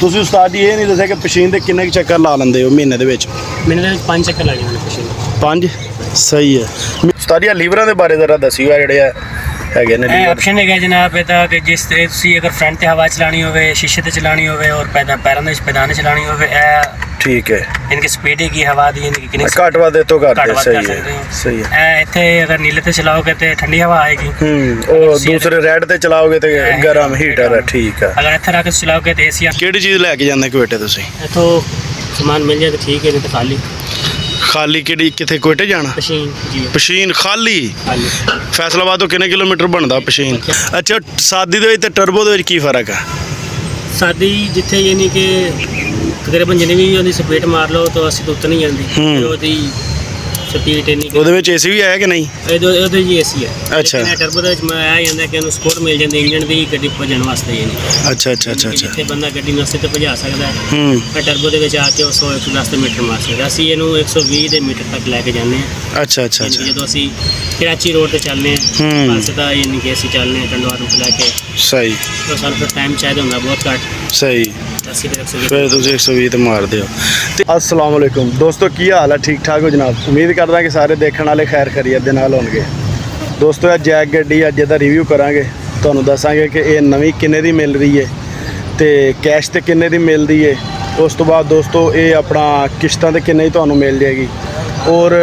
ਤੁਸੀਂ ਉਸਤਾਦ ਜੀ ਇਹ ਨਹੀਂ ਦੱਸਿਆ ਕਿ ਪਸ਼ੀਨ ਦੇ ਕਿੰਨੇ ਚੱਕਰ ਲਾ ਲੈਂਦੇ ਹੋ ਮਹੀਨੇ ਦੇ ਵਿੱਚ? ਮਹੀਨੇ ਦੇ ਵਿੱਚ 5 ਚੱਕਰ ਲੱਗ ਜਾਂਦੇ ਪਸ਼ੀਨ। 5 ਸਹੀ ਹੈ। ਉਸਤਾਦ ਜੀ ਲੀਵਰਾਂ ਦੇ ਬਾਰੇ ਜ਼ਰਾ ਦੱਸਿਓ ਜਿਹੜੇ ਆ ਹੈਗੇ ਨੇ ਇਹ ਆਪਸ਼ਨ ਹੈਗਾ ਜਨਾਬ ਇਹਦਾ ਕਿ ਜਿਸ ਤੇ ਤੁਸੀਂ ਅਗਰ ਫਰੰਟ ਤੇ ਹਵਾ ਚਲਾਣੀ ਹੋਵੇ, ਸ਼ੀਸ਼ੇ ਤੇ ਚਲਾਣੀ ਹੋਵੇ ਔਰ ਪੈਰਾਂ ਦੇ ਵਿੱਚ ਪੈਦਾਨੇ ਚਲਾਣੀ ਹੋਵੇ ਇਹ ਠੀਕ ਹੈ। इनकी स्पीड की हवा दी इनकी कितनी घट वध तो करते सही है सही है। इत्थे अगर नीले ते चलाओगे तो ठंडी हवा आएगी और दूसरे रेड ते चलाओगे तो गर्म हीटर है ठीक है। अगर इत्थे रख के चलाओगे तो एसी किहड़ी चीज़ लैके जांदे कोयटे तुसीं? इत्थों समान मिल जाए तो ठीक है नहीं तो खाली खाली किहड़ी किथे कोयटे जाना? पशीन जी पशीन खाली खाली। फैसलाबाद तो कितने किलोमीटर बनता पशीन? अच्छा सादी दे विच ते टर्बो दे विच की फर्क है? सादी जिथे ये नहीं कि तकरीबन जिन्नी भी ਉਹਦੀ ਸਪੀਡ ਮਾਰ ਲਓ ਤਾਂ ਅਸੀਂ ਤੋਂ ਉੱਤੇ ਨਹੀਂ ਜਾਂਦੀ ਉਹਦੀ ਸਪੀਡ ਇੰਨੀ ਉਹਦੇ ਵਿੱਚ ਏਸੀ ਵੀ ਆਇਆ ਕਿ ਨਹੀਂ? ਉਹਦੇ ਜੀ ਏਸੀ ਹੈ। ਅੱਛਾ ਟਰਬੋ ਦੇ ਵਿੱਚ ਮੈਂ ਆਇਆ ਜਾਂਦਾ ਕਿ ਉਹਨੂੰ ਸਪੋਰਟ ਮਿਲ ਜਾਂਦੀ ਇੰਜਨ ਦੀ ਗੱਡੀ ਭਜਣ ਵਾਸਤੇ ਇਹ ਨਹੀਂ। ਅੱਛਾ ਅੱਛਾ ਅੱਛਾ ਅੱਛਾ। ਜਿੱਥੇ ਬੰਦਾ ਗੱਡੀ ਨੂੰ ਤੇ ਭਜਾ ਸਕਦਾ ਹੈ ਟਰਬੋ ਦੇ ਵਿੱਚ ਆ ਕੇ ਉਹ 110 ਮੀਟਰ ਮਾਰ ਸਕਦਾ। ਅਸੀਂ ਇਹਨੂੰ 120 ਦੇ ਮੀਟਰ ਤੱਕ ਲੈ ਕੇ ਜਾਂਦੇ ਹਾਂ। ਅੱਛਾ ਅੱਛਾ ਅੱਛਾ। ਜਦੋਂ ਅਸੀਂ ਕਰਾਚੀ ਰੋਡ ਤੇ ਚੱਲਦੇ ਹਾਂ ਪਾਸੇ ਤਾਂ ਇਹ ਨਹੀਂ ਕਿ ਅਸੀਂ ਚੱਲਦੇ ਹਾਂ ਟੰਡਵਾਰ ਨੂੰ ਲੈ ਕੇ ਸਹੀ ਤਾਂ ਸਾਨੂੰ ਫਿਰ ਟਾਈਮ ਚਾਹੀਦਾ ਹੁੰਦਾ ਬਹੁਤ ਘੱਟ ਸਹੀ ਫਿਰ ਤੁਸੀਂ 120 ਤੇ ਮਾਰਦੇ ਹੋ। ਤੇ अस्सलाम वालेकुम दोस्तों की हाल है? ठीक ठाक हो जनाब? उम्मीद करदा कि सारे देखने वाले खैर खैरियत दे नाल होणगे। दोस्तों ਇਹ ਜੈਕ ਗੱਡੀ ਅੱਜ ਦਾ ਰਿਵਿਊ ਕਰਾਂਗੇ ਤੁਹਾਨੂੰ ਦੱਸਾਂਗੇ ਕਿ ਇਹ ਨਵੀਂ ਕਿੰਨੇ ਦੀ ਮਿਲ ਰਹੀ ਹੈ ਤੇ ਕੈਸ਼ ਤੇ ਕਿੰਨੇ ਦੀ ਮਿਲਦੀ ਹੈ। ਉਸ ਤੋਂ ਬਾਅਦ ਦੋਸਤੋ ਇਹ ਆਪਣਾ ਕਿਸ਼ਤਾਂ ਤੇ ਕਿੰਨੇ ਦੀ ਤੁਹਾਨੂੰ ਮਿਲ ਜਾਏਗੀ ਔਰ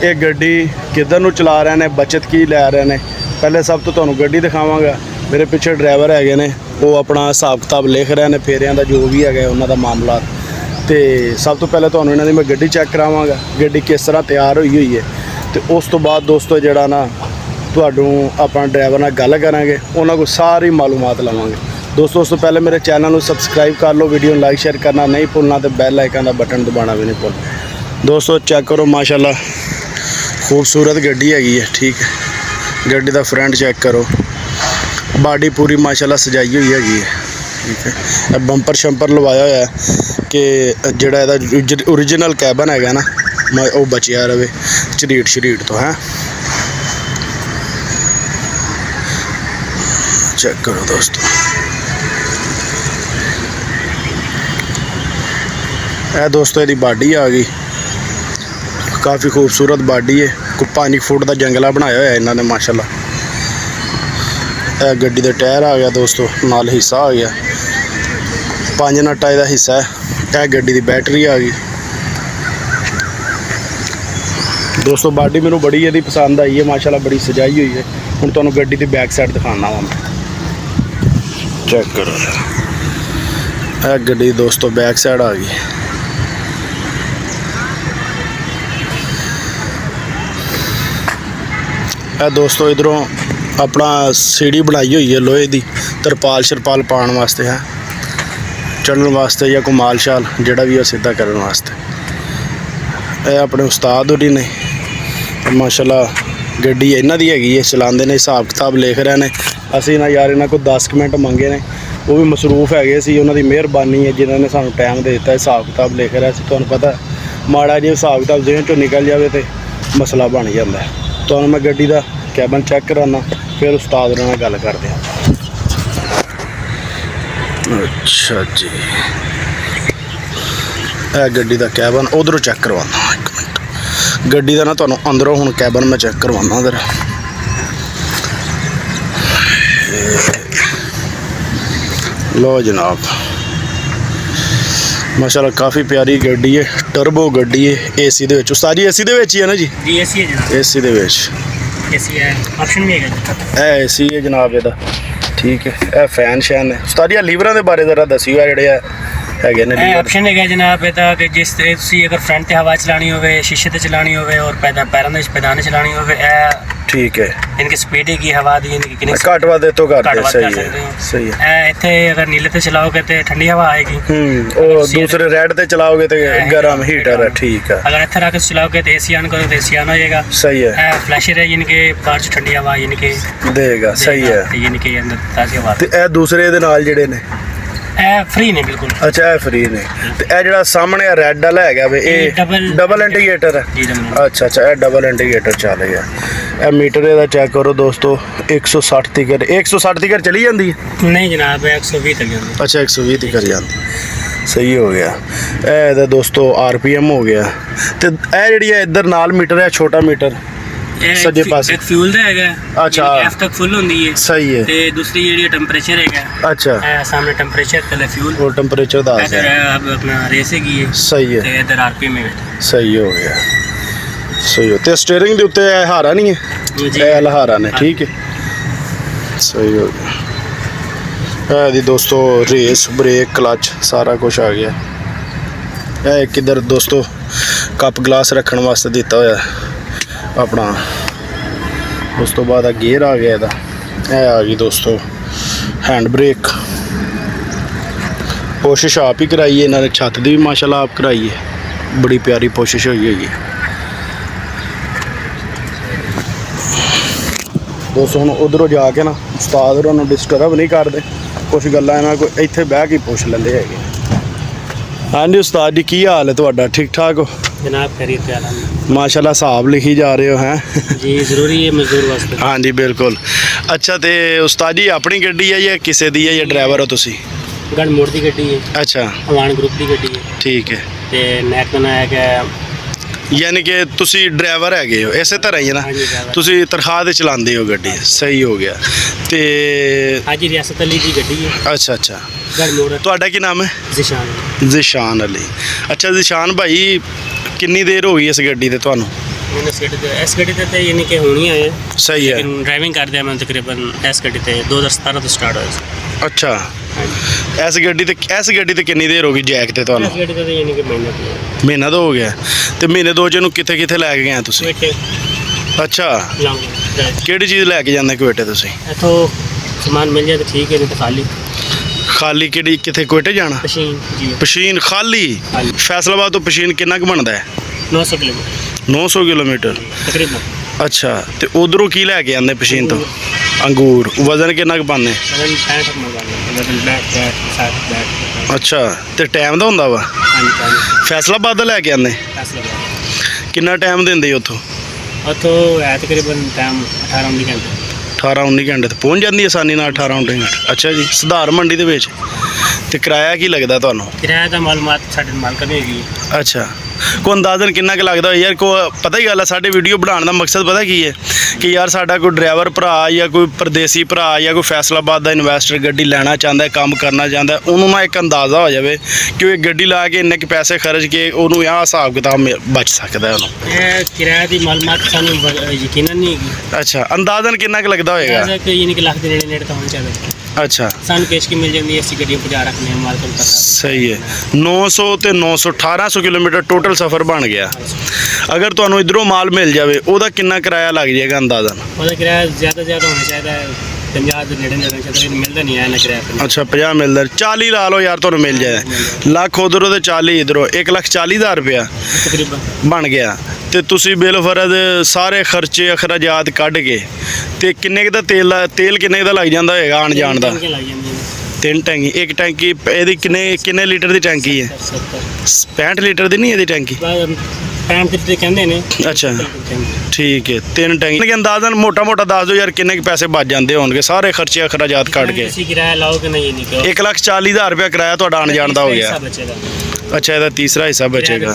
ਇਹ ਗੱਡੀ ਕਿੱਧਰ ਨੂੰ ਚਲਾ ਰਹੇ ਨੇ, ਬਚਤ ਕੀ ਲੈ ਰਹੇ ਨੇ। ਪਹਿਲੇ ਸਭ ਤੋਂ ਤੁਹਾਨੂੰ ਗੱਡੀ ਦਿਖਾਵਾਂਗਾ। ਮੇਰੇ ਪਿੱਛੇ ਡਰਾਈਵਰ ਹੈਗੇ ਨੇ ਉਹ ਆਪਣਾ ਹਿਸਾਬ ਕਿਤਾਬ ਲਿਖ ਰਹੇ ਨੇ ਫੇਰਿਆਂ ਦਾ ਜੋ ਵੀ ਹੈਗਾ ਉਹਨਾਂ ਦਾ ਮਾਮਲਾ। ਤੇ ਸਭ ਤੋਂ ਪਹਿਲਾਂ ਤੁਹਾਨੂੰ ਇਹਨਾਂ ਦੀ ਮੈਂ ਗੱਡੀ ਚੈੱਕ ਕਰਾਵਾਂਗਾ ਗੱਡੀ ਕਿਸ ਤਰ੍ਹਾਂ ਤਿਆਰ ਹੋਈ ਹੈ ਤੇ ਉਸ ਤੋਂ ਬਾਅਦ ਦੋਸਤੋ ਜਿਹੜਾ ਨਾ ਤੁਹਾਨੂੰ ਆਪਣਾ ਡਰਾਈਵਰ ਨਾਲ ਗੱਲ ਕਰਾਂਗੇ ਉਹਨਾਂ ਕੋਲ ਸਾਰੀ ਮਾਲੂਮਾਤ ਲਵਾਂਗੇ। ਦੋਸਤੋ ਉਸ ਤੋਂ ਪਹਿਲੇ ਮੇਰੇ ਚੈਨਲ ਨੂੰ ਸਬਸਕ੍ਰਾਈਬ ਕਰ ਲਓ, ਵੀਡੀਓ ਨੂੰ ਲਾਈਕ ਸ਼ੇਅਰ ਕਰਨਾ ਨਹੀਂ ਭੁੱਲਣਾ ਤੇ ਬੈਲ ਆਈਕਨ ਦਾ ਬਟਨ ਦਬਾਉਣਾ ਵੀ ਨਹੀਂ ਭੁੱਲਣਾ। ਦੋਸਤੋ ਚੈੱਕ ਕਰੋ ਮਾਸ਼ਾਅੱਲਾ ਖੂਬਸੂਰਤ ਗੱਡੀ ਹੈਗੀ ਹੈ ਠੀਕ ਹੈ। ਗੱਡੀ ਦਾ ਫਰੰਟ ਚੈੱਕ ਕਰੋ ਬਾਡੀ ਪੂਰੀ ਮਾਸ਼ਾਅੱਲਾ ਸਜਾਈ ਹੋਈ ਹੈਗੀ ਹੈ ਠੀਕ ਹੈ। ਬੰਪਰ ਸ਼ੰਪਰ ਲਵਾਇਆ ਹੋਇਆ ਕਿ ਜਿਹੜਾ ਇਹਦਾ ਓਰੀਜਨਲ ਕੈਬਨ ਹੈਗਾ ਨਾ ਉਹ ਬਚਿਆ ਰਵੇ ਝਰੀਟ ਤੋਂ ਹੈ। ਚੈੱਕ ਕਰੋ ਦੋਸਤੋ ਇਹ ਦੋਸਤੋ ਇਹਦੀ ਬਾਡੀ ਆ ਗਈ ਕਾਫੀ ਖੂਬਸੂਰਤ ਬਾਡੀ ਹੈ। ਕੋਈ 5 ਫੁੱਟ ਦਾ ਜੰਗਲਾ ਬਣਾਇਆ ਹੋਇਆ ਇਹਨਾਂ ਨੇ ਮਾਸ਼ਾਅੱਲਾ। ਇਹ ਗੱਡੀ ਦੇ ਟਾਇਰ ਆ ਗਿਆ ਦੋਸਤੋ ਨਾਲ ਹਿੱਸਾ ਆ ਗਿਆ 5 ਨਟਾਂ ਦਾ ਹਿੱਸਾ ਹੈ। ਇਹ ਗੱਡੀ ਦੀ ਬੈਟਰੀ ਆ ਗਈ ਦੋਸਤੋ। ਬਾਡੀ ਮੈਨੂੰ ਬੜੀ ਇਹਦੀ ਪਸੰਦ ਆਈ ਹੈ ਮਾਸ਼ਾਅੱਲਾ ਬੜੀ ਸਜਾਈ ਹੋਈ ਹੈ। ਹੁਣ ਤੁਹਾਨੂੰ ਗੱਡੀ ਦੀ ਬੈਕ ਸਾਈਡ ਦਿਖਾਉਣਾ ਵਾ ਮੈਂ ਚੈੱਕ ਕਰੋ। ਇਹ ਗੱਡੀ ਦੋਸਤੋ ਬੈਕ ਸਾਈਡ ਆ ਗਈ। ਇਹ ਦੋਸਤੋ ਇਧਰੋਂ ਆਪਣਾ ਸੀੜੀ ਬਣਾਈ ਹੋਈ ਹੈ ਲੋਹੇ ਦੀ ਤਰਪਾਲ ਸ਼ਰਪਾਲ ਪਾਉਣ ਵਾਸਤੇ ਹੈ ਚੜ੍ਹਨ ਵਾਸਤੇ ਜਾਂ ਕੋਈ ਮਾਲ ਸ਼ਾਲ ਜਿਹੜਾ ਵੀ ਆ ਸਿੱਧਾ ਕਰਨ ਵਾਸਤੇ। ਇਹ ਆਪਣੇ ਉਸਤਾਦ ਹੋਰੀ ਨੇ ਮਾਸ਼ਾਅੱਲਾ ਗੱਡੀ ਇਹਨਾਂ ਦੀ ਹੈਗੀ ਹੈ ਚਲਾਉਂਦੇ ਨੇ ਹਿਸਾਬ ਕਿਤਾਬ ਲਿਖ ਰਹੇ ਨੇ। ਅਸੀਂ ਨਾ ਯਾਰ ਇਹਨਾਂ ਕੋਲ 10 ਮਿੰਟ ਮੰਗੇ ਨੇ ਉਹ ਵੀ ਮਸਰੂਫ ਹੈਗੇ ਸੀ ਉਹਨਾਂ ਦੀ ਮਿਹਰਬਾਨੀ ਹੈ ਜਿਨ੍ਹਾਂ ਨੇ ਸਾਨੂੰ ਟਾਈਮ ਦੇ ਦਿੱਤਾ। ਹਿਸਾਬ ਕਿਤਾਬ ਲਿਖ ਰਿਹਾ ਸੀ ਤੁਹਾਨੂੰ ਪਤਾ ਮਾੜਾ ਜਿਹਾ ਹਿਸਾਬ ਕਿਤਾਬ ਜਿਹਨਾਂ ਚੋਂ ਨਿਕਲ ਜਾਵੇ ਤਾਂ ਮਸਲਾ ਬਣ ਜਾਂਦਾ। ਤੁਹਾਨੂੰ ਮੈਂ ਗੱਡੀ ਦਾ ਕੈਬਨ ਚੈੱਕ ਕਰਾਉਣਾ ਫਿਰ ਉਸਤਾਦ ਨਾਲ ਗੱਲ ਕਰਦੇ ਹਾਂ। ਅੱਛਾ ਜੀ ਇਹ ਗੱਡੀ ਦਾ ਕੈਬਨ ਉਧਰੋਂ ਚੈੱਕ ਕਰਵਾਉਣਾ। ਇੱਕ ਮਿੰਟ ਗੱਡੀ ਦਾ ਨਾ ਤੁਹਾਨੂੰ ਅੰਦਰੋਂ ਹੁਣ ਕੈਬਨ ਮੈਂ ਚੈੱਕ ਕਰਵਾਉਣਾ ਜ਼ਰਾ। ਲਓ ਜਨਾਬ ਮਾਸ਼ਾਅੱਲਾ ਕਾਫੀ ਪਿਆਰੀ ਗੱਡੀ ਹੈ ਟਰਬੋ ਗੱਡੀ ਹੈ ਏਸੀ ਦੇ ਵਿੱਚ। ਉਸਤਾਦ ਜੀ ਏਸੀ ਦੇ ਵਿੱਚ ਹੀ ਹੈ ਨਾ ਜੀ? ਜੀ ਏਸੀ ਹੈ ਜਨਾਬ। ਏਸੀ ਦੇ ਵਿੱਚ ਏਸੀ ਹੈ ਆਪਸ਼ਨ ਵੀ ਹੈਗਾ ਇਹ ਏਸੀ ਹੈ ਜਨਾਬ ਇਹਦਾ ਠੀਕ ਹੈ। ਇਹ ਫੈਨ ਸ਼ੈਨ ਹੈ। ਉਸਤਾਦ ਜੀ ਲੀਵਰਾਂ ਦੇ ਬਾਰੇ ਜ਼ਰਾ ਦੱਸਿਓ ਜਿਹੜੇ ਆ ਹੈਗੇ ਨੇ ਇਹ ਆਪਸ਼ਨ ਹੈਗਾ ਜਨਾਬ ਇਹਦਾ ਕਿ ਜਿਸ ਤੇ ਤੁਸੀਂ ਅਗਰ ਫਰੰਟ ਤੇ ਹਵਾ ਚਲਾਣੀ ਹੋਵੇ, ਸ਼ੀਸ਼ੇ ਤੇ ਚਲਾਣੀ ਹੋਵੇ ਔਰ ਪੈਰਾਂ ਦੇ ਵਿੱਚ ਪੈਦਾਨੇ ਚਲਾਣੀ ਹੋਵੇ ਇਹ ਠੀਕ ਹੈ। इनकी स्पीड की हवा दी इनकी कितनी घट वध तो करते सही है सही है। इत्थे अगर नीले ते चलाओगे तो ठंडी हवा आएगी और दूसरे रेड ते चलाओगे तो गर्म हीटर है ठीक है। अगर इत्थे रख के चलाओगे तो एसी ऑन करो तो एसी ऑन हो जाएगा सही है। फ्लैशर है इनके बाहर ठंडी हवा इनके देगा सही है इनके अंदर ताज़ी हवा। ते ए दूसरे दे नाल जेडे ने फ्री ने बिल्कुल। अच्छा ਇਹ फ्री ने ਤੇ ਇਹ ਜਿਹੜਾ ਸਾਹਮਣੇ ਰੈੱਡ ਵਾਲਾ ਹੈਗਾ ਵੇ ਇਹ ਡਬਲ ਇੰਡੀਕੇਟਰ ਹੈ। अच्छा अच्छा ਇਹ ਡਬਲ ਇੰਡੀਕੇਟਰ ਚੱਲ ਗਿਆ। ਇਹ ਮੀਟਰ ਇਹਦਾ ਚੈੱਕ ਕਰੋ ਦੋਸਤੋ 160 ਤੀਕਰ 160 ਤੀਕਰ ਚਲੀ ਜਾਂਦੀ ਹੈ नहीं जनाब 120 तक जाती ਅੱਛਾ 120 ਤੀਕਰ ਜਾਂਦੀ ਸਹੀ ਹੋ ਗਿਆ ਇਹ ਇਹਦਾ ਦੋਸਤੋ ਆਰਪੀਐਮ ਹੋ ਗਿਆ ਤੇ ਇਹ ਜਿਹੜੀ ਹੈ ਇੱਧਰ ਨਾਲ ਮੀਟਰ ਹੈ ਛੋਟਾ ਮੀਟਰ ਸੱਜੇ ਪਾਸੇ एक फ्यूल ਦਾ ਹੈਗਾ अच्छा। F ਤੱਕ ਫੁੱਲ ਹੁੰਦੀ ਹੈ ਸਹੀ ਹੈ ਤੇ ਦੂਸਰੀ ਜਿਹੜੀ ਟੈਂਪਰੇਚਰ ਹੈਗਾ ਅੱਛਾ ਇਹ ਸਾਹਮਣੇ ਟੈਂਪਰੇਚਰ ਤੇ ਫਿਊਲ ਉਹ ਟੈਂਪਰੇਚਰ ਦਾ ਇਧਰ ਆਪਣਾ ਰੇਸ ਹੈਗੀ ਹੈ ਸਹੀ ਹੈ ਤੇ ਇਧਰ ਆਰਪੀਐਮ ਹੈ ਸਹੀ ਹੋ ਗਿਆ ਸਹੀ ਹੋ ਤੇ ਸਟੀਅਰਿੰਗ ਦੇ ਉੱਤੇ ਇਹ ਹਾਰਾ ਨਹੀਂ ਹੈ ਜੀ ਇਹ ਲਹਾਰਾ ਨੇ ਠੀਕ ਹੈ ਸਹੀ ਹੋ ਗਿਆ ਇਹ ਦੀ ਦੋਸਤੋ ਰੇਸ ਬ੍ਰੇਕ ਕਲਚ ਸਾਰਾ ਕੁਝ ਆ ਗਿਆ ਇਹ ਕਿਧਰ ਦੋਸਤੋ ਕੱਪ ਗਲਾਸ ਰੱਖਣ ਵਾਸਤੇ ਦਿੱਤਾ ਹੋਇਆ ਆਪਣਾ ਉਸ ਤੋਂ ਬਾਅਦ ਆ ਗੇਅਰ ਆ ਗਿਆ ਇਹਦਾ ਇਹ ਆ ਗਈ ਦੋਸਤੋ ਹੈਂਡ ਬ੍ਰੇਕ ਕੋਸ਼ਿਸ਼ ਆਪ ਹੀ ਕਰਾਈ ਹੈ ਇਹਨਾਂ ਨੇ ਛੱਤ ਦੀ ਵੀ ਮਾਸ਼ਾਅੱਲਾ ਆਪ ਕਰਾਈ ਹੈ ਬੜੀ ਪਿਆਰੀ ਕੋਸ਼ਿਸ਼ ਹੋਈ ਹੈ ਦੋਸਤੋ ਹੁਣ ਉਧਰੋਂ ਜਾ ਕੇ ਨਾ ਉਸਤਾਦ ਹੋਰਾਂ ਨੂੰ ਡਿਸਟਰਬ ਨਹੀਂ ਕਰਦੇ ਕੁਝ ਗੱਲਾਂ ਇਹਨਾਂ ਕੋਈ ਇੱਥੇ ਬਹਿ ਕੇ ਪੁੱਛ ਲੈਂਦੇ ਹੈਗੇ ਹਾਂਜੀ ਉਸਤਾਦ ਜੀ ਕੀ ਹਾਲ ਹੈ ਤੁਹਾਡਾ ਠੀਕ ਠਾਕ ਹੋ जनाब खैरियत से अलहम्दुलिल्लाह ਮਾਸ਼ਾਅੱਲਾ ਹਿਸਾਬ ਲਿਖੀ ਜਾ ਰਹੇ ਹੋ ਹੈ जी ज़रूरी है मजदूर वास्ते ਹਾਂਜੀ ਬਿਲਕੁਲ ਅੱਛਾ ਤੇ ਉਸਤਾਦ ਜੀ ਆਪਣੀ ਗੱਡੀ ਹੈ ਜਾਂ ਕਿਸੇ ਦੀ ਹੈ ਜਾਂ ਡਰਾਈਵਰ ਹੋ ਤੁਸੀਂ गढ़ मोड़ की गड्डी है ਅੱਛਾ अवान ग्रुप की गड्डी है ਠੀਕ ਹੈ ते नैक का नायक है ਯਾਨੀ ਕਿ ਤੁਸੀਂ ਡਰਾਈਵਰ ਹੈਗੇ ਹੋ ਇਸੇ ਤਰ੍ਹਾਂ ਹੀ ਹੈ ਨਾ हाँ जी ड्राइवर ਤੁਸੀਂ ਤਨਖਾਹ ਤੇ ਚਲਾਉਂਦੇ ਹੋ ਗੱਡੀ ਸਹੀ ਹੋ ਗਿਆ ਤੇ हाजी रियासत अली की गड्डी है ਅੱਛਾ ਅੱਛਾ गढ़ मोड़ ਤੁਹਾਡਾ ਕੀ ਨਾਮ ਹੈ जिशान ਜ਼ਿਸ਼ਾਨ ਅਲੀ ਅੱਛਾ ਜ਼ਿਸ਼ਾਨ ਭਾਈ ਕਿੰਨੀ ਦੇਰ ਹੋ ਗਈ ਇਸ ਗੱਡੀ ਤੇ ਤੁਹਾਨੂੰ मैंने इस गड्डी ते यानी कि होनी आए ਸਹੀ ਹੈ लेकिन ड्राइविंग कर दिया मैं तकरीबन इस गड्डी ते 2017 तो स्टार्ट होया ਅੱਛਾ हाँ जी ਇਸ ਗੱਡੀ ਤੇ ਕਿੰਨੀ ਦੇਰ ਹੋ ਗਈ ਜੈਕ ਤੇ ਤੁਹਾਨੂੰ इस गड्डी ते यानी कि महीना तो ਮਹੀਨਾ ਤਾਂ ਹੋ ਗਿਆ ਤੇ ਮਹੀਨੇ ਦੋ ਚ ਨੂੰ ਕਿੱਥੇ ਕਿੱਥੇ ਲੈ ਕੇ ਗਏ ਆ ਤੁਸੀਂ वेटे ਅੱਛਾ लॉन्ग ਕਿਹੜੀ ਚੀਜ਼ ਲੈ ਕੇ ਜਾਂਦੇ ਕੁਵੇਟੇ ਤੁਸੀਂ इथों सामान मिल जाए तो ठीक है नहीं तो खाली ਖਾਲੀ ਕਿਹੜੀ ਕਿੱਥੇ ਕੁਵੇਟੇ ਜਾਣਾ मशीन जी ਪਸ਼ੀਨ ਖਾਲੀ खाली ਫੈਸਲਾਬਾਦ ਤੋਂ ਪਸ਼ੀਨ ਕਿੰਨਾ ਕੁ ਬਣਦਾ ਹੈ 900 किलोमीटर 900 ਕਿਲੋਮੀਟਰ तकरीबन ਅੱਛਾ ਤੇ ਉਧਰੋਂ ਕੀ ਲੈ ਕੇ ਆਉਂਦੇ ਪਸ਼ੀਨ ਤੋਂ ਅੰਗੂਰ ਵਜ਼ਨ ਕਿੰਨਾ ਕੁ ਪਾਉਂਦੇ 65 मंगाना लेकिन बैठ 60 ਅੱਛਾ ਤੇ ਟਾਈਮ ਦਾ ਹੁੰਦਾ ਵਾ हाँ जी ਫੈਸਲਾਬਾਦ ਦਾ ਲੈ ਕੇ ਆਉਂਦੇ ਕਿੰਨਾ ਟਾਈਮ ਦਿੰਦੇ ਉੱਥੋਂ उतो है तकरीबन टाइम 18-19 घंटे 18-19 ਘੰਟੇ ਤੇ ਪਹੁੰਚ ਜਾਂਦੀ ਆਸਾਨੀ ਨਾਲ 18-19 ਘੰਟੇ ਅੱਛਾ ਜੀ ਸੁਧਾਰ ਮੰਡੀ ਦੇ ਵਿੱਚ ਤੇ ਕਿਰਾਇਆ ਕੀ ਲੱਗਦਾ ਤੁਹਾਨੂੰ किराया का मालूमात साढ़े मालक ने हैगी ਅੱਛਾ ਕੋ ਅੰਦਾਜ਼ਨ ਕਿੰਨਾ ਕੁ ਲੱਗਦਾ ਯਾਰ ਕੋ ਪਤਾ ਹੀ ਗੱਲ ਆ ਸਾਡੇ ਵੀਡੀਓ ਬਣਾਉਣ ਦਾ ਮਕਸਦ ਪਤਾ ਕੀ ਹੈ ਕਿ ਯਾਰ ਸਾਡਾ ਕੋਈ ਡਰਾਈਵਰ ਭਰਾ ਜਾਂ ਕੋਈ ਪਰਦੇਸੀ ਭਰਾ ਜਾਂ ਕੋਈ ਫੈਸਲਾਬਾਦ ਦਾ ਇਨਵੈਸਟਰ ਗੱਡੀ ਲੈਣਾ ਚਾਹੁੰਦਾ ਕੰਮ ਕਰਨਾ ਚਾਹੁੰਦਾ ਉਹਨੂੰ ਨਾ ਇੱਕ ਅੰਦਾਜ਼ਾ ਹੋ ਜਾਵੇ ਕਿ ਉਹ ਇਹ ਗੱਡੀ ਲਾ ਕੇ ਇੰਨੇ ਕੁ ਪੈਸੇ ਖਰਚ ਕੇ ਉਹਨੂੰ ਆਹ ਹਿਸਾਬ ਕਿਤਾਬ ਬਚ ਸਕਦਾ ਉਹਨੂੰ ये किराया की मालूमात सानू यकीनन नहीं हैगी ਅੱਛਾ ਅੰਦਾਜ਼ਨ ਕਿੰਨਾ ਕੁ ਲੱਗਦਾ ਹੋਏਗਾ ऐसा कि यानी कि लाख के नेड़े तो होना चाहिए ਅੱਛਾ सानू पेश की मिल जाती है ऐसी गड्डियां पहुंचा रखने हैं मालक को पता ਸਹੀ ਹੈ 900 ਤੇ 900 1800 ਕਿਲੋਮੀਟਰ ਟੋਟਲ ਸਫ਼ਰ ਬਣ ਗਿਆ ਅਗਰ ਤੁਹਾਨੂੰ ਇਧਰੋਂ ਮਾਲ ਮਿਲ ਜਾਵੇ ਉਹਦਾ ਕਿੰਨਾ ਕਿਰਾਇਆ ਲੱਗ ਜਾਏਗਾ ਅੰਦਾਜ਼ਨ ਉਹਦਾ ਕਿਰਾਇਆ ਜ਼ਿਆਦਾ ਹੋਣਾ ਚਾਹੀਦਾ ਹੈ 50 ਦੇ ਨੇੜੇ ਚਾਹੀਦਾ ਮਿਲਦਾ ਨਹੀਂ ਹੈ ਨਾ ਕਿਰਾਇਆ ਅੱਛਾ 50 ਮਿਲਦਾ 40 ਲਾ ਲਓ ਯਾਰ ਤੁਹਾਨੂੰ ਮਿਲ ਜਾਏ ਲੱਖ ਉਧਰੋਂ ਤੇ 40 ਇਧਰੋਂ 1,40,000 ਰੁਪਇਆ ਤਕਰੀਬਨ ਬਣ ਗਿਆ ਤੇ ਤੁਸੀਂ ਬਿਲ ਫਰਦ ਸਾਰੇ ਖਰਚੇ ਅਖਰਾਜਾਤ ਕੱਢ ਕੇ ਤੇ ਕਿੰਨੇ ਕੁ ਦਾ ਤੇਲ ਕਿੰਨੇ ਕੁ ਦਾ ਲੱਗ ਜਾਂਦਾ ਹੋਏਗਾ ਆਣ ਜਾਣ ਦਾ ਲੱਗ ਜਾਂਦੀਆਂ ਨੇ 3 ਟੈਂਕੀ ਇੱਕ ਟੈਂਕੀ ਇਹਦੀ ਕਿੰਨੇ ਲੀਟਰ ਦੀ ਟੈਂਕੀ ਹੈ 65 ਲੀਟਰ ਦੀ ਨਹੀਂ ਇਹਦੀ ਟੈਂਕੀ 65 ਤੇ ਕਹਿੰਦੇ ਨੇ ਅੱਛਾ ਠੀਕ ਹੈ 3 ਟੈਂਕੀ ਅੰਦਾਜ਼ਨ ਮੋਟਾ ਦੱਸ ਦਿਓ ਯਾਰ ਕਿੰਨੇ ਕੁ ਪੈਸੇ ਬਚ ਜਾਂਦੇ ਹੋਣਗੇ ਸਾਰੇ ਖਰਚੇ ਅਖਰਾਜਾਤ ਕੱਢ ਕੇ ਤੁਸੀਂ ਕਿਰਾਇਆ ਲਾਓਗੇ ਨਹੀਂ ਨਹੀਂ ਕਿ 1,40,000 ਰੁਪਇਆ ਕਿਰਾਇਆ ਤੁਹਾਡਾ ਆਣ ਜਾਣ ਦਾ ਹੋ ਗਿਆ ਅੱਛਾ ਇਹਦਾ ਤੀਸਰਾ ਹਿੱਸਾ ਬਚੇਗਾ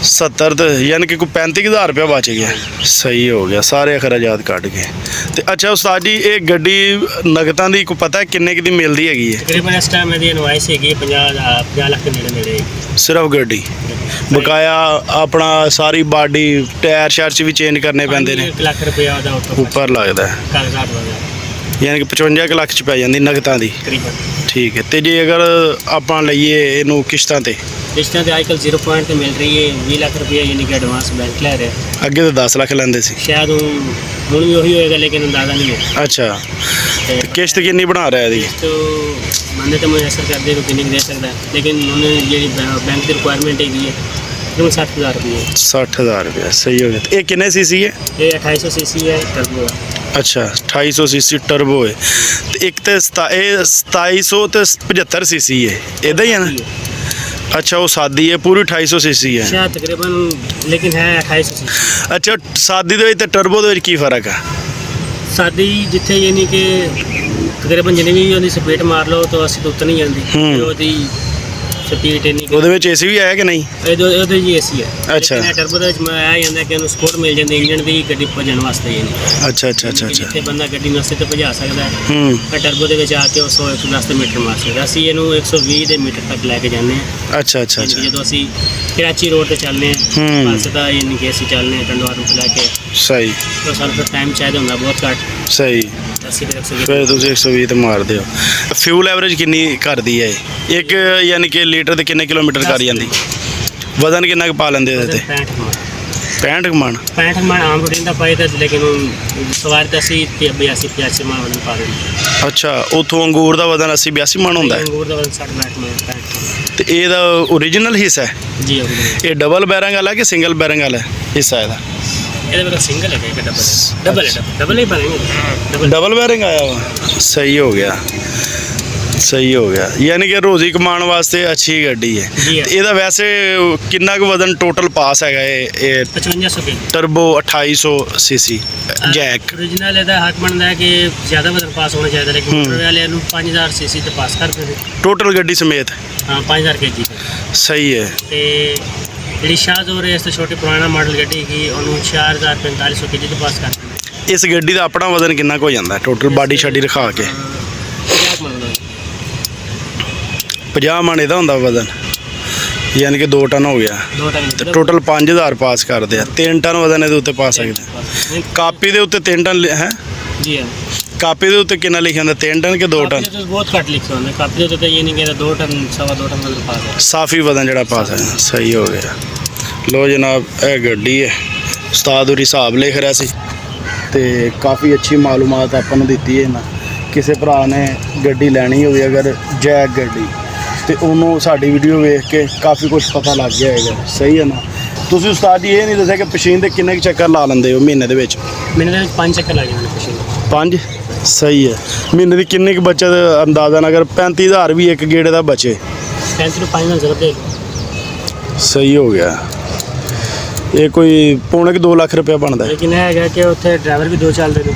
70 ਤੇ ਯਾਨੀ ਕਿ ਕੋਈ 35,000 ਰੁਪਇਆ ਬਚ ਗਿਆ ਸਹੀ ਹੋ ਗਿਆ ਸਾਰੇ ਅਖਰਾਜਾਤ ਕੱਢ ਕੇ ਤੇ ਅੱਛਾ ਉਸਤਾਦ ਜੀ ਇਹ ਗੱਡੀ ਨਗਦਾਂ ਦੀ ਕੋਈ ਪਤਾ ਕਿੰਨੇ ਕੁ ਦੀ ਮਿਲਦੀ ਹੈਗੀ ਹੈ ਤਕਰੀਬਨ ਇਸ ਟਾਈਮ ਇਹਦੀ ਇਨਵਾਈਸ ਹੈਗੀ 50 ਲੱਖ ਦੇ ਨੇੜੇ ਸਿਰਫ ਗੱਡੀ ਬਕਾਇਆ ਆਪਣਾ ਸਾਰੀ ਬਾਡੀ ਟਾਇਰ ਸ਼ਾਰ ਚ ਵੀ ਚੇਂਜ ਕਰਨੇ ਪੈਂਦੇ ਨੇ 1 ਲੱਖ ਰੁਪਇਆ ਉਹਦਾ ਉੱਪਰ ਲੱਗਦਾ ਹੈ ਕਾਗਜ਼ਾਤ ਵਗੈਰਾ ਯਾਨੀ ਕਿ 55 ਕੁ ਲੱਖ ਚ ਪੈ ਜਾਂਦੀ ਨਗਦਾਂ ਦੀ ਤਕਰੀਬਨ ਠੀਕ ਹੈ ਤੇ ਜੇ ਅਗਰ ਆਪਾਂ ਲਈਏ ਇਹਨੂੰ ਕਿਸ਼ਤਾਂ ਤੇ ਕਿਸ਼ਤਾਂ ਤੇ ਅੱਜਕੱਲ 0 ਪੁਆਇੰਟ ਤੇ ਮਿਲ ਰਹੀ ਹੈ 20 ਲੱਖ ਰੁਪਇਆ ਯਾਨੀ ਕਿ ਐਡਵਾਂਸ ਬੈਂਕ ਲੈ ਰਿਹਾ ਅੱਗੇ ਤਾਂ 10 ਲੱਖ ਲੈਂਦੇ ਸੀ ਸ਼ਾਇਦ ਹੁਣ ਵੀ ਉਹੀ ਹੋਏਗਾ ਲੇਕਿਨ ਅੰਦਾਜ਼ਾ ਨਹੀਂ ਹੈ ਅੱਛਾ ਤੇ ਕਿਸ਼ਤ ਕਿੰਨੀ ਬਣਾ ਰਿਹਾ ਇਹਦੀ तो बंदे तो मुझे असर कर दे तो कितनी दे सकता है लेकिन उन्होंने ये बैंक की रिक्वायरमेंट हैगी है तकरीबन 60,000 रुपये 60,000 ਰੁਪਇਆ ਸਹੀ ਹੋ ਗਿਆ ਤੇ ਇਹ ਕਿੰਨੇ ਸੀਸੀ ਹੈ ये 2800 सीसी है टर्बो है ਅੱਛਾ 2800 ਸੀਸੀ ਟਰਬੋ ਹੈ ਤੇ ਇੱਕ ਤੇ ਇਹ 2700 ਤੇ 75 ਸੀਸੀ ਹੈ ਇਦਾਂ ਹੀ ਹੈ ਨਾ अच्छा वो सादी है पूरी 250 सीसी है शायद तकरीबन, लेकिन है 28 सीसी। अच्छा सादी ਦੇ ਵਿੱਚ ਤੇ ਟਰਬੋ ਦੇ ਵਿੱਚ ਕੀ ਫਰਕ ਆ ਸਾਦੀ ਜਿੱਥੇ ਯਾਨੀ ਕਿ ਤਕਰੀਬਨ ਜਿੰਨੀ ਵੀ ਉਹਦੀ ਸਪੀਡ ਮਾਰ ਲਓ ਤਾਂ 80 ਤੋਂ ਉੱਤੇ ਨਹੀਂ ਜਾਂਦੀ। ਤੇ ਉਹਦੀ ਸਪੀਡ ਇੰਨੀ ਉਹਦੇ ਵਿੱਚ ਏਸੀ ਵੀ ਆਇਆ ਕਿ ਨਹੀਂ ਉਹਦੇ ਜੀ ਏਸੀ ਹੈ। ਅੱਛਾ। ਲੇਕਿਨ ਟਰਬੋ ਦੇ ਵਿੱਚ ਮੈਂ ਆ ਜਾਂਦਾ ਕਿ ਉਹਨੂੰ ਸਪੋਰਟ ਮਿਲ ਜਾਂਦੀ ਇੰਜਨ ਦੀ ਗੱਡੀ ਭਜਣ ਵਾਸਤੇ ਯਾਨੀ। ਅੱਛਾ ਅੱਛਾ ਅੱਛਾ ਅੱਛਾ ਜਿੱਥੇ ਬੰਦਾ ਗੱਡੀ ਨੂੰ 80 ਤੇ ਭਜਾ ਸਕਦਾ ਹੈ ਹੂੰ ਟਰਬੋ ਦੇ ਵਿੱਚ ਆ ਕੇ ਉਹ 110 ਮੀਟਰ ਮਾਰ ਸਕਦਾ। ਅਸੀਂ ਇਹਨੂੰ 120 ਦੇ ਮੀਟਰ ਤੱਕ ਲੈ ਕੇ ਜਾਂਦੇ ਹਾਂ। ਅੱਛਾ ਅੱਛਾ ਅੱਛਾ ਜਦੋਂ ਅਸੀਂ ਕਰਾਚੀ ਰੋਡ ਤੇ ਚੱਲਦੇ ਹਾਂ ਪਾਸੇ ਦਾ ਯਾਨੀ ਕਿ ਅਸੀਂ ਚੱਲਦੇ ਹਾਂ ਟੰਡਵਾਰ ਨੂੰ ਲੈ ਕੇ ਸਹੀ ਤਾਂ ਸਾਨੂੰ ਫਿਰ ਟਾਈਮ ਚਾਹੀਦਾ ਹੁੰਦਾ ਬਹੁਤ ਘੱਟ। ਸਹੀ ਅਸੀਂ ਫਿਰ 120 ਫਿਰ ਤੁਸੀਂ 120 ਤੇ ਮਾਰਦੇ ਹੋ। ਫਿਊਲ ਐਵਰੇਜ ਕਿੰਨੀ ਕਰਦੀ ਹੈ ਇਹ? ਇੱਕ ਯਾਨੀ ਕਿ ਲੀਟਰ ਦੇ ਕਿੰਨੇ ਕਿਲੋਮੀਟਰ ਕਰ ਜਾਂਦੀ? ਵਜ਼ਨ ਕਿੰਨਾ ਕੁ ਪਾ ਲੈਂਦੇ ਇਹਦੇ ਤੇ? 65 ਮਣ 65 ਮਣ ਆਮ ਰੂਟੀਨ ਦਾ ਪਾਈਦਾ, ਲੇਕਿਨ ਸਵਾਰ ਤਾਂ ਅਸੀਂ 82 ਮਣ ਵਜ਼ਨ ਪਾ ਦਿੰਦੇ। ਅੱਛਾ ਉੱਥੋਂ ਅੰਗੂਰ ਦਾ ਵਜ਼ਨ 80-82 ਮਣ ਹੁੰਦਾ ਹੈ ਅੰਗੂਰ ਦਾ ਵਜ਼ਨ 60 ਮਣ 65। ਤੇ ਇਹਦਾ ਓਰੀਜਨਲ ਹਿੱਸਾ ਹੈ? ਜੀ ਇਹ ਡਬਲ ਬੈਰਿੰਗ ਵਾਲਾ ਕਿ ਸਿੰਗਲ ਬੈਰਿੰਗ ਵਾਲਾ ਹਿੱਸਾ ਇਹਦਾ? ਇਹਦੇ ਵਿੱਚ ਸਿੰਗਲ ਹੈ ਕਿ ਡਬਲ ਹੈ? ਡਬਲ ਹੀ ਬਣੇਗਾ। ਡਬਲ ਬੈਰਿੰਗ ਆਇਆ ਵਾ। ਸਹੀ ਹੋ ਗਿਆ ਸਹੀ ਹੋ ਗਿਆ ਯਾਨੀ ਕਿ ਰੋਜ਼ੀ ਕਮਾਉਣ ਵਾਸਤੇ ਅੱਛੀ ਗੱਡੀ ਹੈ। ਤੇ ਇਹਦਾ ਵੈਸੇ ਕਿੰਨਾ ਕੁ ਵਜ਼ਨ ਟੋਟਲ ਪਾਸ ਹੈਗਾ ਇਹ 5500 ਕੇ ਟਰਬੋ 2800 ਸੀਸੀ ਜੈਕ? ਓਰੀਜਨਲ ਇਹਦਾ ਹੱਕ ਬਣਦਾ ਹੈ ਕਿ ਜ਼ਿਆਦਾ ਵਜ਼ਨ ਪਾਸ ਹੋਣਾ ਚਾਹੀਦਾ, ਲੇਕਿਨ ਮੋਟਰ ਵਾਲਿਆਂ ਨੂੰ 5000 ਸੀਸੀ ਤੇ ਪਾਸ ਕਰਦੇ ਨੇ ਟੋਟਲ ਗੱਡੀ ਸਮੇਤ। ਹਾਂ 5000 kg। ਸਹੀ ਹੈ। ਤੇ ਜਿਹੜੀ ਸ਼ਾਹਜ਼ੋਰ ਇਸ ਤੋਂ ਛੋਟੀ ਪੁਰਾਣਾ ਮਾਡਲ ਗੱਡੀ ਕੀ ਉਹਨੂੰ 4500 kg ਤੇ ਪਾਸ ਕਰਦੇ ਨੇ। ਇਸ ਗੱਡੀ ਦਾ ਆਪਣਾ ਵਜ਼ਨ ਕਿੰਨਾ ਕੁ ਹੋ ਜਾਂਦਾ ਟੋਟਲ ਬਾਡੀ ਛਾਡੀ ਰਖਾ ਕੇ? 50 ਮਣ ਇਹਦਾ ਹੁੰਦਾ ਵਜ਼ਨ, ਯਾਨੀ ਕਿ 2 ਟਨ ਹੋ ਗਿਆ। 2 ਟਨ ਤੇ ਟੋਟਲ 5000 ਪਾਸ ਕਰਦੇ ਆ। 3 ਟਨ ਵਜ਼ਨ ਇਹਦੇ ਉੱਤੇ ਪਾ ਸਕਦੇ। ਕਾਪੀ ਦੇ ਉੱਤੇ 3 ਟਨ ਹੈ ਜੀ ਹਾਂ। ਕਾਪੀ ਦੇ ਉੱਤੇ ਕਿੰਨਾ ਲਿਖਿਆ ਹੁੰਦਾ? 3 ਟਨ ਕਿ 2 ਟਨ? ਕਾਪੀ ਤੇ ਬਹੁਤ ਘੱਟ ਲਿਖਿਆ ਹੁੰਦਾ। ਕਾਪੀ ਦੇ ਉੱਤੇ ਇਹ ਨਹੀਂ ਕਿ 2 ਟਨ 2.5 ਟਨ ਵਜ਼ਨ ਪਾਸ ਹੈ। ਸਾਫੀ ਵਜ਼ਨ ਜਿਹੜਾ ਪਾਸ ਹੈ। ਸਹੀ ਹੋ ਗਿਆ। ਲੋ ਜਨਾਬ ਇਹ ਗੱਡੀ ਹੈ। ਉਸਤਾਦ ਉਰੀ ਹਿਸਾਬ ਲਿਖ ਰਿਹਾ ਸੀ ਤੇ ਕਾਫੀ ਅੱਛੀ ਮਾਲੂਮਾਤ ਆਪਾਂ ਨੂੰ ਦਿੱਤੀ ਹੈ ਇਹਨਾਂ। ਕਿਸੇ ਭਰਾ ਨੇ ਗੱਡੀ ਲੈਣੀ ਹੋਵੇ ਅਗਰ ਜੈਕ ਗੱਡੀ ਤੇ ਉਹਨੂੰ ਸਾਡੀ ਵੀਡੀਓ ਵੇਖ ਕੇ ਕਾਫੀ ਕੁਝ ਪਤਾ ਲੱਗ ਗਿਆ ਹੈਗਾ। ਸਹੀ ਹੈ ਨਾ? ਤੁਸੀਂ ਉਸਤਾਦ ਜੀ ਇਹ ਨਹੀਂ ਦੱਸਿਆ ਕਿ ਪਸ਼ੀਨ ਦੇ ਕਿੰਨੇ ਕੁ ਚੱਕਰ ਲਾ ਲੈਂਦੇ ਹੋ ਮਹੀਨੇ ਦੇ ਵਿੱਚ? ਮਹੀਨੇ ਦੇ ਵਿੱਚ 5 ਚੱਕਰ ਲੱਗ ਜਾਂਦੇ ਪਸ਼ੀਨ। 5? ਸਹੀ ਹੈ। ਮਹੀਨੇ ਦੀ ਕਿੰਨੀ ਕੁ ਬੱਚਤ ਅੰਦਾਜ਼ਨ ਅਗਰ 35000 ਵੀ ਇੱਕ ਗੇੜੇ ਦਾ ਬਚੇ? 35 ਨੂੰ 5 ਨਾਲ ਜ਼ਰੂਰ ਦੇ। ਸਹੀ ਹੋ ਗਿਆ। ਇਹ ਕੋਈ ਪੌਣੇ 2 ਲੱਖ ਰੁਪਏ ਬਣਦਾ ਹੈ। ਲੇਕਿਨ ਇਹ ਹੈਗਾ ਕਿ ਉੱਥੇ ਡਰਾਈਵਰ ਵੀ 2 ਚੱਲਦੇ ਨੇ।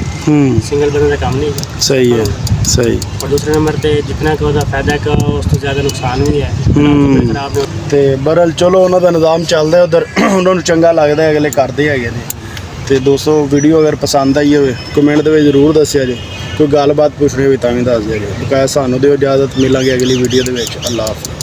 ਸਿੰਗਲ ਬੰਦੇ ਦਾ ਕੰਮ ਨਹੀਂ ਹੈ। ਸਹੀ ਹੈ। ਸਹੀ। और दूसरे नंबर पे जितना कि ਉਹਦਾ ਫਾਇਦਾ ਕਿ ਉਸ ਤੋਂ ਜ਼ਿਆਦਾ ਨੁਕਸਾਨ ਵੀ ਹੈ। ਖਰਾਬ ਤੇ ਬਰਲ ਚਲੋ ਉਹਨਾਂ ਦਾ ਨਿਜ਼ਾਮ ਚੱਲਦਾ ਉਧਰ, ਉਹਨਾਂ ਨੂੰ ਚੰਗਾ ਲੱਗਦਾ ਅਗਲੇ ਕਰਦੇ ਹੈਗੇ ਨੇ। ਤੇ ਦੋਸਤੋ ਵੀਡੀਓ ਅਗਰ ਪਸੰਦ ਆਈ ਹੋਵੇ ਕਮੈਂਟ ਦੇ ਵਿੱਚ ਜ਼ਰੂਰ ਦੱਸਿਆ ਜੇ। ਕੋਈ ਗੱਲਬਾਤ ਪੁੱਛਣੀ ਹੋਵੇ ਤਾਂ ਵੀ ਦੱਸ ਦਿਓ ਜੀ। ਬਕਾਇਆ ਸਾਨੂੰ ਦਿਓ ਇਜਾਜ਼ਤ, ਮਿਲਾਂਗੇ ਅਗਲੀ ਵੀਡੀਓ ਦੇ ਵਿੱਚ। ਅੱਲਾਹ ਹਾਫਿਜ਼।